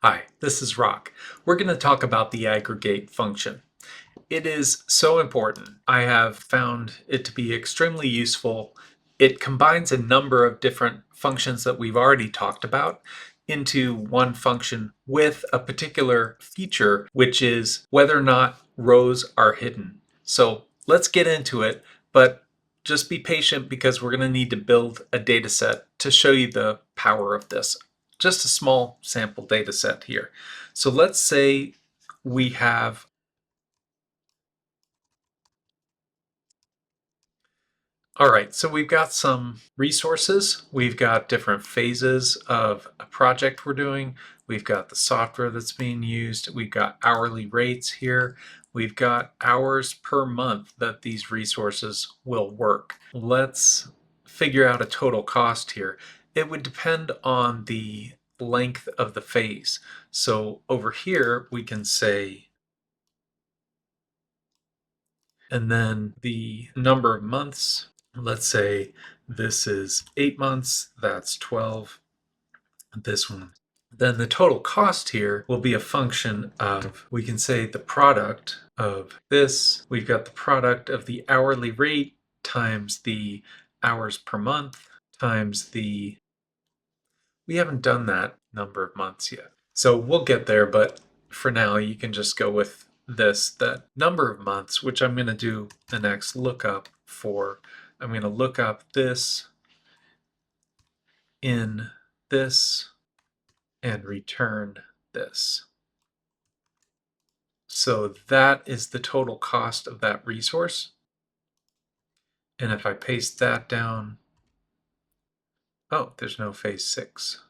Hi, this is Rock. We're going to talk about the aggregate function. It is so important. I have found it to be extremely useful. It combines a number of different functions that we've already talked about into one function with a particular feature, which is whether or not rows are hidden. So let's get into it, but just be patient because we're going to need to build a data set to show you the power of this. Just a small sample data set here. So let's say we have all right, so we've got some resources. We've got different phases of a project we're doing. We've got the software that's being used. We've got hourly rates here. We've got hours per month that these resources will work. Let's figure out a total cost here. It would depend on the length of the phase. So over here, we can say, and then the number of months. Let's say this is 8 months, that's 12, this one. Then the total cost here will be a function of, we can say the product of this. We've got the product of the hourly rate times the hours per month times the, we haven't done that number of months yet. So we'll get there, but for now you can just go with this, that number of months, which I'm going to do the next lookup for. I'm going to look up this in this and return this. So that is the total cost of that resource. And if I paste that down, oh, there's no phase 6.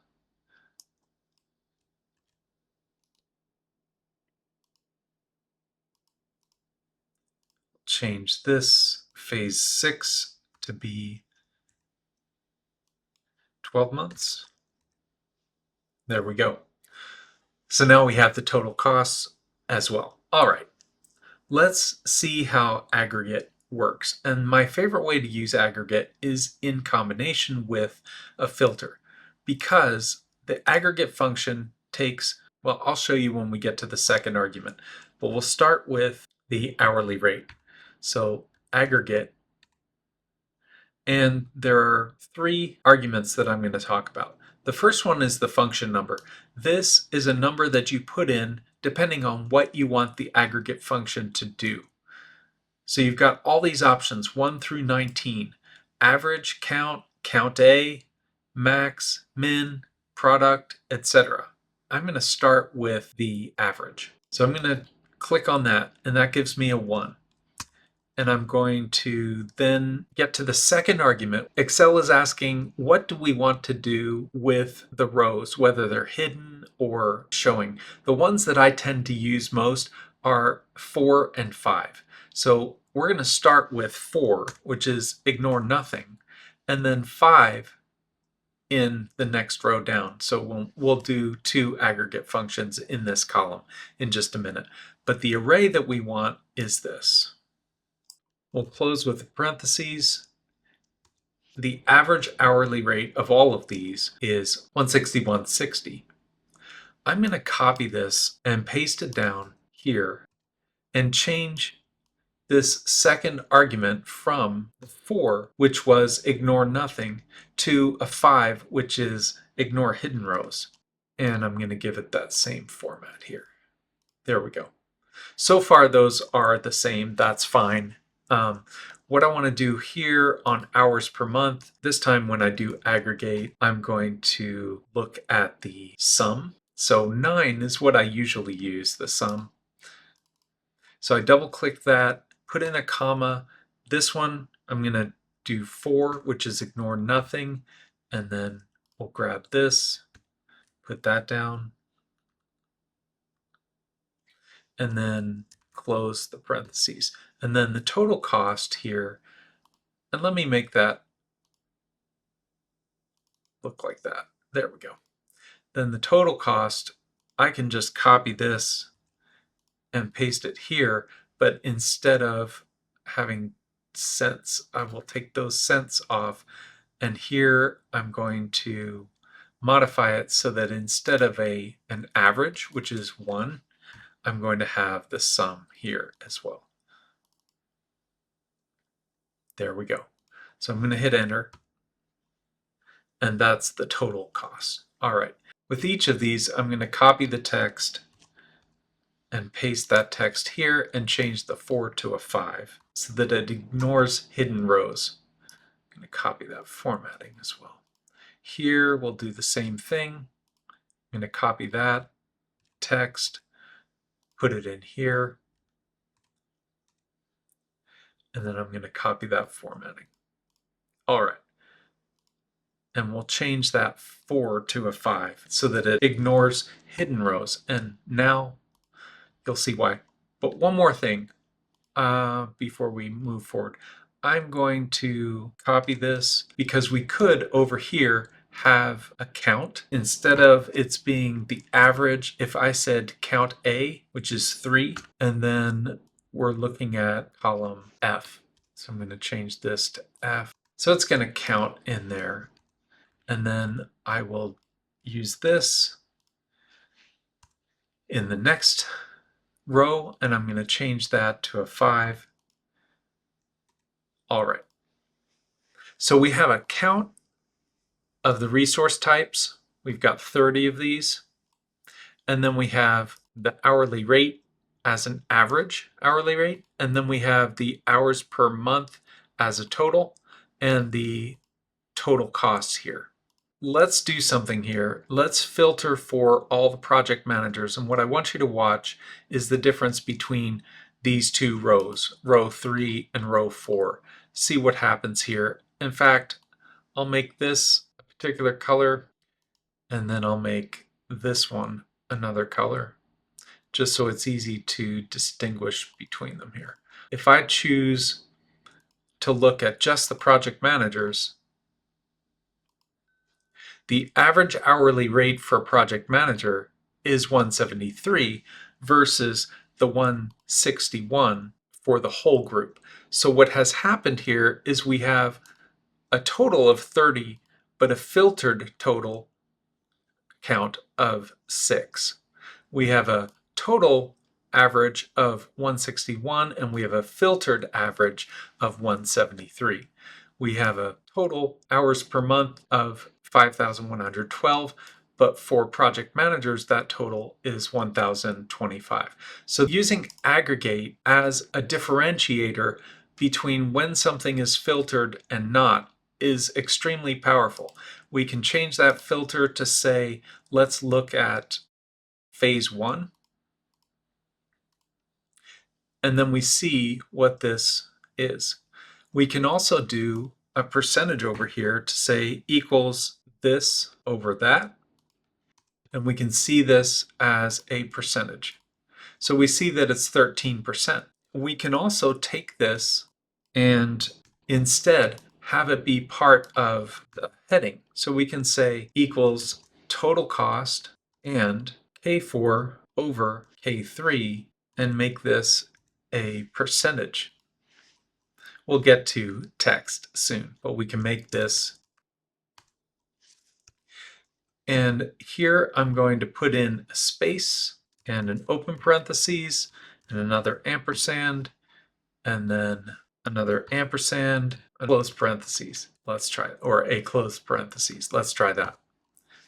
Change this phase 6 to be 12 months. There we go. So now we have the total costs as well. All right, let's see how aggregate works. And my favorite way to use aggregate is in combination with a filter, because the aggregate function takes, well, I'll show you when we get to the second argument, but we'll start with the hourly rate. So aggregate, and there are 3 arguments that I'm going to talk about. The first one is the function number. This is a number that you put in depending on what you want the aggregate function to do. So you've got all these options, 1 through 19, average, count, count A, max, min, product, etc. I'm going to start with the average. So I'm going to click on that, and that gives me a 1. And I'm going to then get to the second argument. Excel is asking, what do we want to do with the rows, whether they're hidden or showing? The ones that I tend to use most are 4 and 5. So we're going to start with 4, which is ignore nothing, and then 5 in the next row down. So we'll do 2 aggregate functions in this column in just a minute. But the array that we want is this. We'll close with the parentheses. The average hourly rate of all of these is 161.60. I'm going to copy this and paste it down here and change this second argument from 4, which was ignore nothing, to a 5, which is ignore hidden rows. And I'm going to give it that same format here. There we go. So far those are the same, that's fine. What I want to do here on hours per month, this time when I do aggregate, I'm going to look at the sum. So 9 is what I usually use, the sum. So I double click that, put in a comma. This one I'm going to do 4, which is ignore nothing, and then we'll grab this, put that down, and then close the parentheses. And then the total cost here, and let me make that look like that. There we go. Then the total cost, I can just copy this and paste it here, but instead of having cents, I will take those cents off, and here I'm going to modify it so that instead of an average, which is 1, I'm going to have the sum here as well. There we go. So I'm going to hit enter, and that's the total cost. All right. With each of these, I'm going to copy the text and paste that text here and change the 4 to a 5 so that it ignores hidden rows. I'm going to copy that formatting as well. Here we'll do the same thing. I'm going to copy that text, put it in here, and then I'm going to copy that formatting. All right. And we'll change that 4 to a 5 so that it ignores hidden rows. And now you'll see why. But one more thing before we move forward. I'm going to copy this because we could over here have a count. Instead of it's being the average, if I said count A, which is 3, and then we're looking at column F. So I'm going to change this to F. So it's going to count in there. And then I will use this in the next row, and I'm going to change that to a 5. All right. So we have a count of the resource types. We've got 30 of these. And then we have the hourly rate as an average hourly rate. And then we have the hours per month as a total and the total costs here. Let's do something here. Let's filter for all the project managers. And what I want you to watch is the difference between these two rows, row 3 and row 4. See what happens here. In fact, I'll make this a particular color, and then I'll make this one another color, just so it's easy to distinguish between them here. If I choose to look at just the project managers, the average hourly rate for a project manager is 173 versus the 161 for the whole group. So what has happened here is we have a total of 30, but a filtered total count of 6. We have a total average of 161, and we have a filtered average of 173. We have a total hours per month of 5,112, but for project managers, that total is 1,025. So using aggregate as a differentiator between when something is filtered and not is extremely powerful. We can change that filter to say, let's look at phase 1. And then we see what this is. We can also do a percentage over here to say equals this over that. And we can see this as a percentage. So we see that it's 13%. We can also take this and instead have it be part of the heading. So we can say equals total cost and K4 over K3 and make this a percentage. We'll get to text soon, but we can make this. And here I'm going to put in a space and an open parentheses and another ampersand and then another ampersand, a closed parentheses. Let's try it, or a closed parentheses. Let's try that.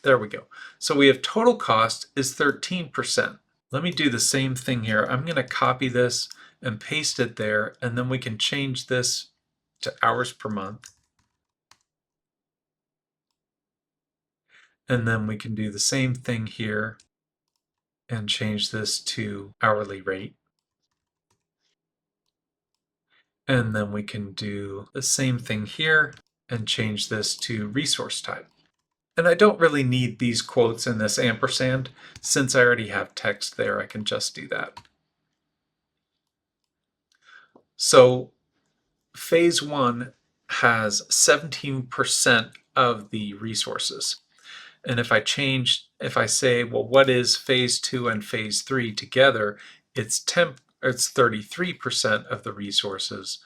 There we go. So we have total cost is 13%. Let me do the same thing here. I'm going to copy this and paste it there, and then we can change this to hours per month. And then we can do the same thing here and change this to hourly rate. And then we can do the same thing here and change this to resource type. And I don't really need these quotes in this ampersand. Since I already have text there, I can just do that. So phase 1 has 17% of the resources. And if I say, well, what is phase 2 and phase 3 together, it's 33% of the resources.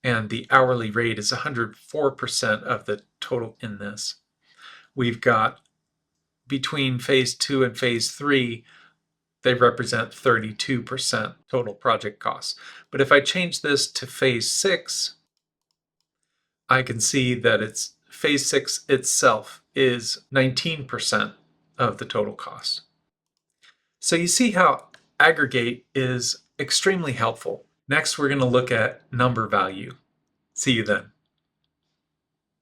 And the hourly rate is 104% of the total in this. We've got between phase 2 and phase 3, they represent 32% total project costs. But if I change this to phase 6, I can see that phase 6 itself is 19% of the total cost. So you see how aggregate is extremely helpful. Next, we're going to look at number value. See you then.